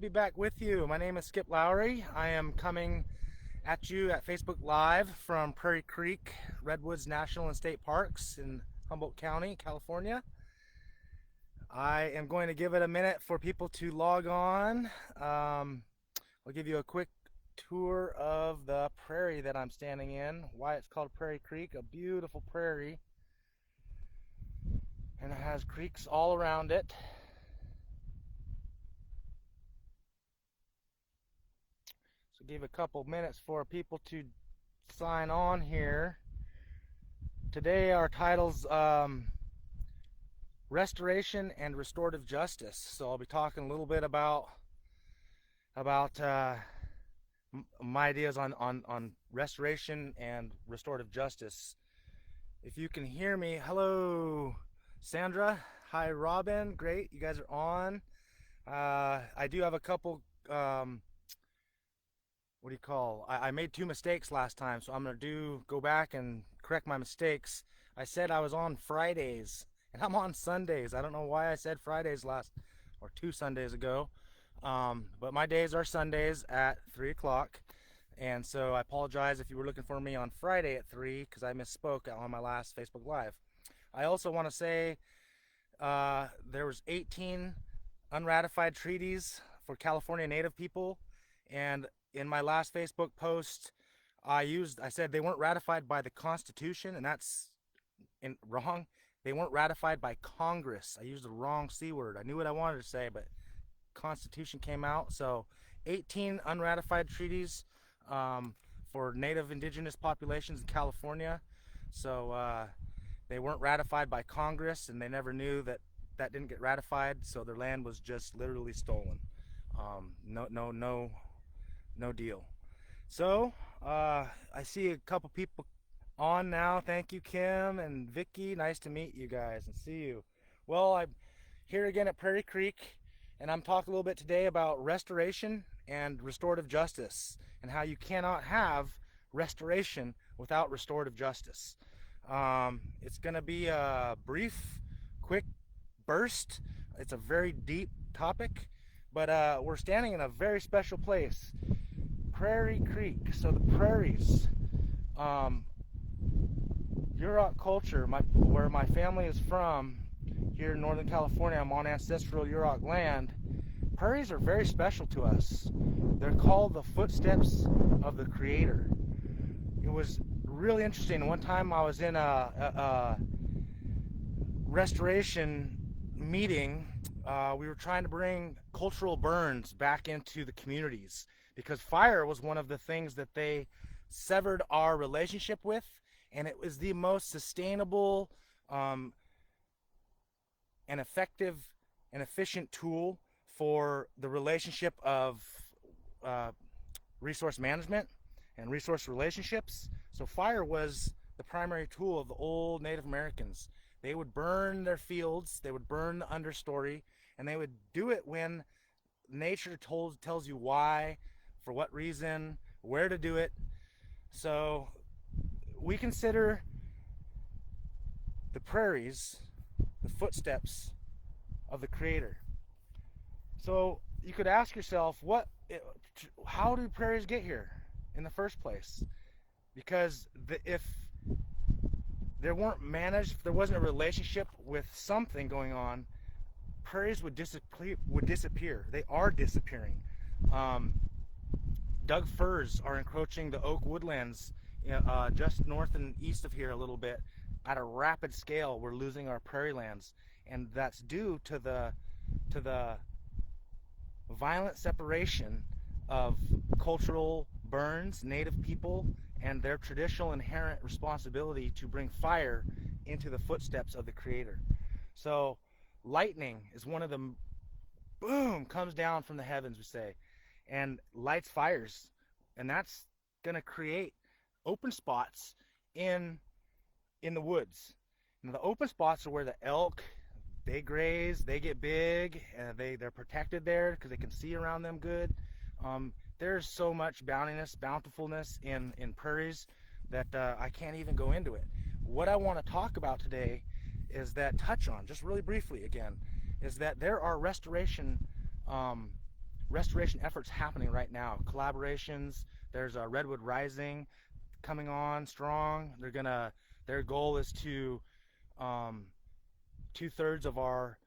be back with you. My name is Skip Lowry. I am coming at you at Facebook Live from Prairie Creek, Redwoods National and State Parks in Humboldt County, California. I am going to give it a minute for people to log on. I'll give you a quick tour of the prairie that I'm standing in, why it's called Prairie Creek, a beautiful prairie. And it has creeks all around it. So give a couple minutes for people to sign on here. Today our title's Restoration and Restorative Justice. So I'll be talking a little bit about my ideas on restoration and restorative justice. If you can hear me, hello Sandra, hi Robin, great, you guys are on. I do have a couple I made two mistakes last time, so I'm gonna go back and correct my mistakes. I said I was on Fridays and I'm on Sundays. I don't know why I said Fridays two Sundays ago, but my days are Sundays at 3 o'clock, and so I apologize if you were looking for me on Friday at 3 because I misspoke on my last Facebook Live. I also want to say there was 18 unratified treaties for California Native people, and in my last Facebook post I said they weren't ratified by the Constitution, and that's wrong. They weren't ratified by Congress. I used the wrong C word. I knew what I wanted to say, but Constitution came out. So 18 unratified treaties for Native Indigenous populations in California. So they weren't ratified by Congress, and they never knew that didn't get ratified. So their land was just literally stolen. No deal. So I see a couple people on now. Thank you, Kim and Vicky. Nice to meet you guys and see you. Well, I'm here again at Prairie Creek, and I'm talking a little bit today about restoration and restorative justice, and how you cannot have restoration without restorative justice. It's going to be a brief, quick burst. It's a very deep topic, but we're standing in a very special place, Prairie Creek. So the prairies, Yurok culture, where my family is from, here in Northern California. I'm on ancestral Yurok land. Prairies are very special to us. They're called the footsteps of the Creator. It was really interesting. One time I was in a restoration meeting. We were trying to bring cultural burns back into the communities, because fire was one of the things that they severed our relationship with, and it was the most sustainable and effective and efficient tool for the relationship of resource management and resource relationships. So fire was the primary tool of the old Native Americans. They would burn their fields, they would burn the understory, and they would do it when nature tells you why, for what reason, where to do it. So we consider the prairies the footsteps of the Creator. So you could ask yourself, how do prairies get here in the first place? Because if they weren't managed, if there wasn't a relationship with something going on, prairies would disappear. They are disappearing. Doug firs are encroaching the oak woodlands just north and east of here a little bit. At a rapid scale, we're losing our prairie lands, and that's due to the violent separation of cultural burns, Native people, and their traditional inherent responsibility to bring fire into the footsteps of the Creator. So lightning is one of the boom comes down from the heavens, we say, and lights fires, and that's going to create open spots in the woods. Now, the open spots are where the elk, they graze, they get big, and they're protected there because they can see around them good. There's so much bountifulness in prairies that I can't even go into it. What I want to talk about today is touch on, just really briefly again, is that there are restoration restoration efforts happening right now. Collaborations. There's a Redwood Rising coming on strong. Their goal is to 2/3 of our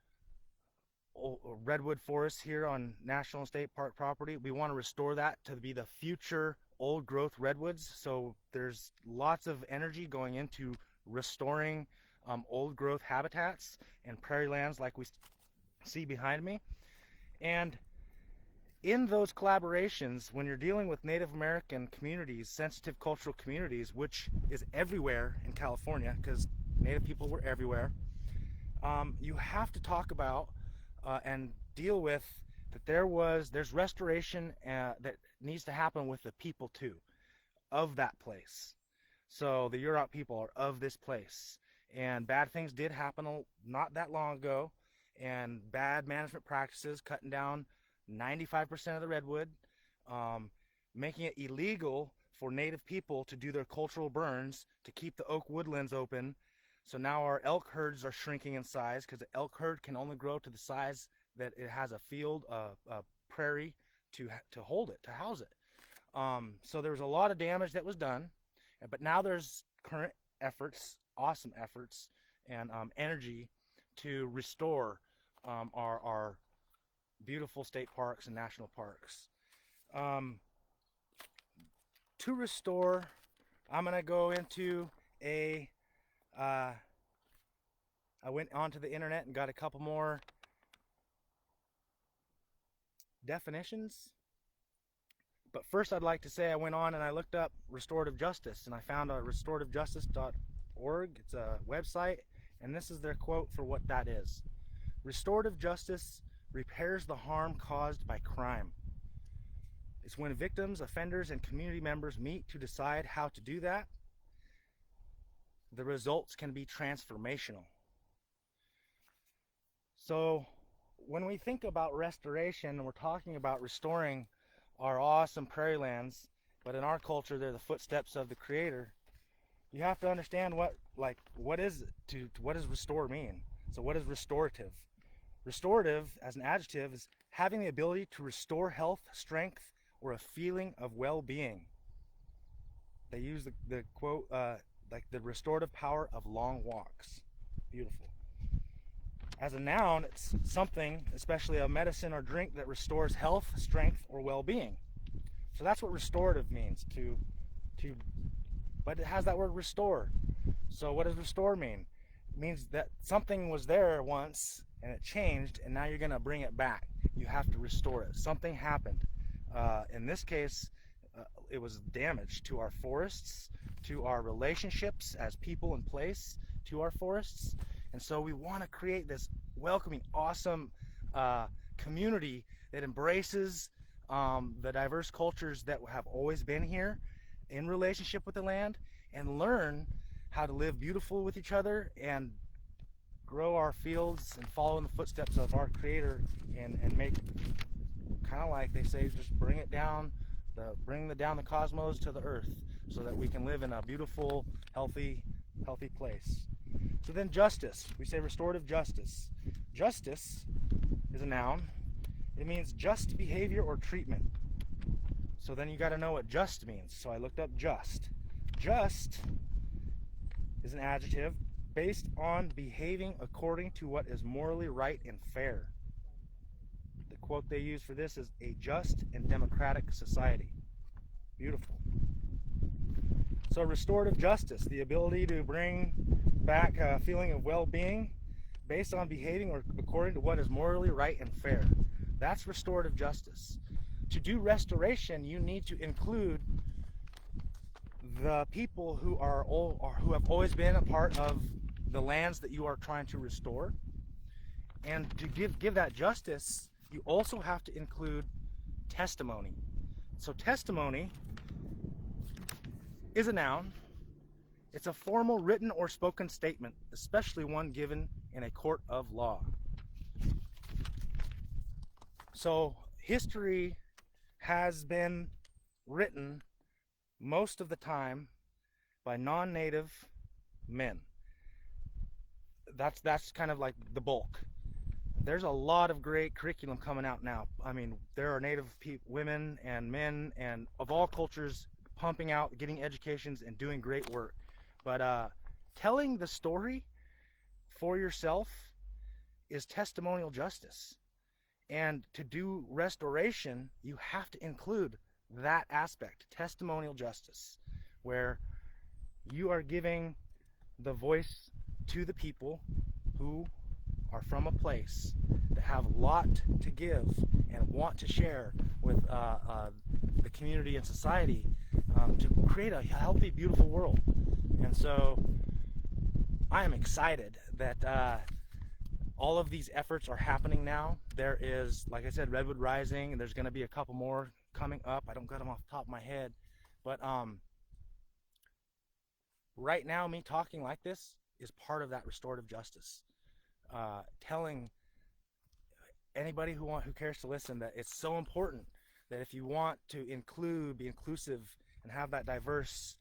redwood forests here on national and state park property. We want to restore that to be the future old growth redwoods. So there's lots of energy going into restoring old growth habitats and prairie lands like we see behind me. And in those collaborations, when you're dealing with Native American communities, sensitive cultural communities, which is everywhere in California because Native people were everywhere, you have to talk about and deal with that there's restoration that needs to happen with the people too of that place. So the Yurok people are of this place, and bad things did happen not that long ago, and bad management practices, cutting down 95% of the redwood, making it illegal for Native people to do their cultural burns to keep the oak woodlands open. So now our elk herds are shrinking in size because the elk herd can only grow to the size that it has a field, a prairie to hold it, to house it. So there was a lot of damage that was done, but now there's current efforts, awesome efforts, and energy to restore our beautiful state parks and national parks. To restore, I'm gonna go into I went onto the internet and got a couple more definitions. But first I'd like to say I went on and I looked up restorative justice, and I found a restorativejustice.org. It's a website, and this is their quote for what that is. Restorative justice repairs the harm caused by crime. It's when victims, offenders, and community members meet to decide how to do that. The results can be transformational. So when we think about restoration, we're talking about restoring our awesome prairie lands, but in our culture they're the footsteps of the Creator. You have to understand what does restore mean? So what is restorative? Restorative as an adjective is having the ability to restore health, strength, or a feeling of well-being. They use the quote like the restorative power of long walks. Beautiful. As a noun, it's something, especially a medicine or drink, that restores health, strength, or well-being. So that's what restorative means, but it has that word restore. So what does restore mean? It means that something was there once and it changed, and now you're going to bring it back. You have to restore it. Something happened. In this case, it was damage to our forests, to our relationships as people and place, to our forests. And so we want to create this welcoming, awesome community that embraces the diverse cultures that have always been here in relationship with the land, and learn how to live beautiful with each other and grow our fields and follow in the footsteps of our Creator, and make, kind of like they say, just bring down the cosmos to the earth so that we can live in a beautiful, healthy place. So then justice, we say restorative justice. Justice is a noun. It means just behavior or treatment. So then you got to know what just means. So I looked up just. Just is an adjective based on behaving according to what is morally right and fair. The quote they use for this is a just and democratic society. Beautiful. So restorative justice, the ability to bring back a feeling of well-being based on behaving or according to what is morally right and fair. That's restorative justice. To do restoration, you need to include the people who have always been a part of the lands that you are trying to restore. And to give that justice, you also have to include testimony. So testimony is a noun. It's a formal written or spoken statement, especially one given in a court of law. So history has been written most of the time by non-native men. That's kind of like the bulk. there's a lot of great curriculum coming out now. I mean, there are Native women and men and of all cultures pumping out, getting educations and doing great work. But telling the story for yourself is testimonial justice. And to do restoration, you have to include that aspect, testimonial justice, where you are giving the voice to the people who are from a place that have a lot to give and want to share with the community and society to create a healthy, beautiful world. And so I am excited that all of these efforts are happening now. There is, like I said, Redwood Rising, and there's going to be a couple more coming up. I don't got them off the top of my head, but right now, me talking like this is part of that restorative justice. Telling anybody who cares to listen that it's so important that if you want to include, be inclusive, and have that diverse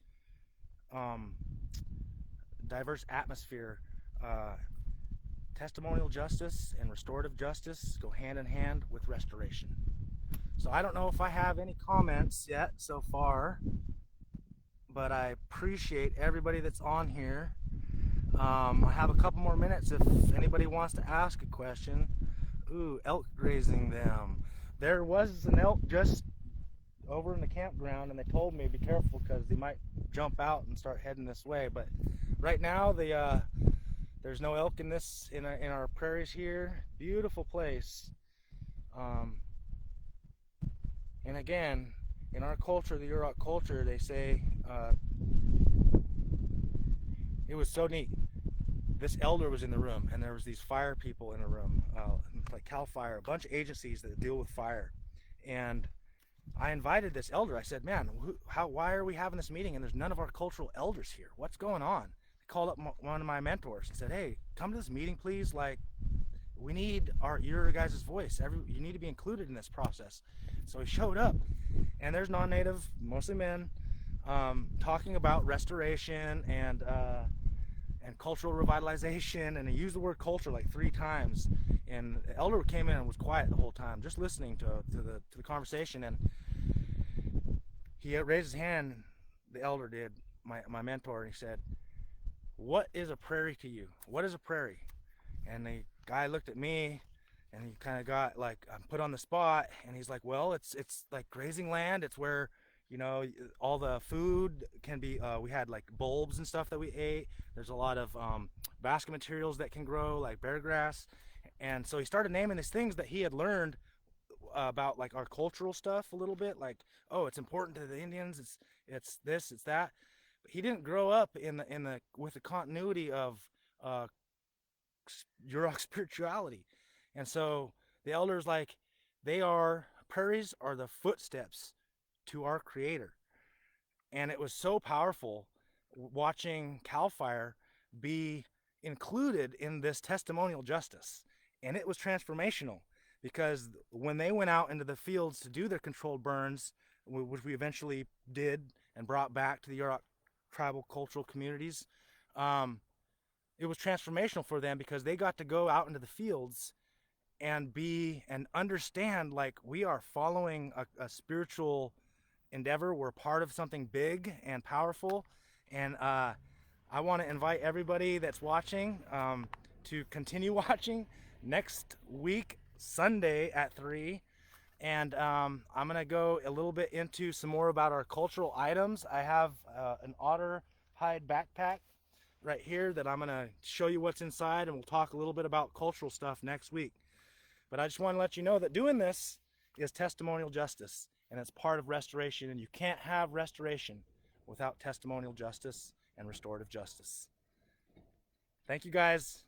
atmosphere, testimonial justice and restorative justice go hand in hand with restoration. So I don't know if I have any comments yet so far, but I appreciate everybody that's on here. I have a couple more minutes if anybody wants to ask a question. Ooh, elk grazing them. There was an elk just over in the campground, and they told me be careful because they might jump out and start heading this way. But right now, there's no elk in our prairies here. Beautiful place. And again, in our culture, the Yurok culture, they say it was so neat. This elder was in the room, and there was these fire people in the room, like CAL FIRE, a bunch of agencies that deal with fire. And I invited this elder. I said, "Man, why are we having this meeting and there's none of our cultural elders here? What's going on?" I called up one of my mentors and said, "Hey, come to this meeting, please. Like, we need your guys' voice. You need to be included in this process." So he showed up, and there's non-native, mostly men, talking about restoration and cultural revitalization, and he used the word culture like 3 times. And the elder came in and was quiet the whole time, just listening to the conversation. And he raised his hand. The elder did, my mentor, and he said, "What is a prairie to you? What is a prairie?" And the guy looked at me, and he kind of got like put on the spot, and he's like, "Well, it's like grazing land. It's where, you know, all the food can be, we had like bulbs and stuff that we ate. There's a lot of basket materials that can grow, like bear grass." And so he started naming these things that he had learned about, like our cultural stuff a little bit, like, oh, it's important to the Indians, it's this, it's that. But he didn't grow up with the continuity of Yurok spirituality. And so the elders, like, prairies are the footsteps to our creator. And it was so powerful watching CAL FIRE be included in this testimonial justice. And it was transformational, because when they went out into the fields to do their controlled burns, which we eventually did and brought back to the Yurok tribal cultural communities, it was transformational for them, because they got to go out into the fields and understand, like, we are following a spiritual endeavor. We're part of something big and powerful. And I want to invite everybody that's watching to continue watching next week, Sunday at 3. And I'm going to go a little bit into some more about our cultural items. I have an otter hide backpack right here that I'm going to show you what's inside, and we'll talk a little bit about cultural stuff next week. But I just want to let you know that doing this is testimonial justice, and it's part of restoration, and you can't have restoration without testimonial justice and restorative justice. Thank you, guys.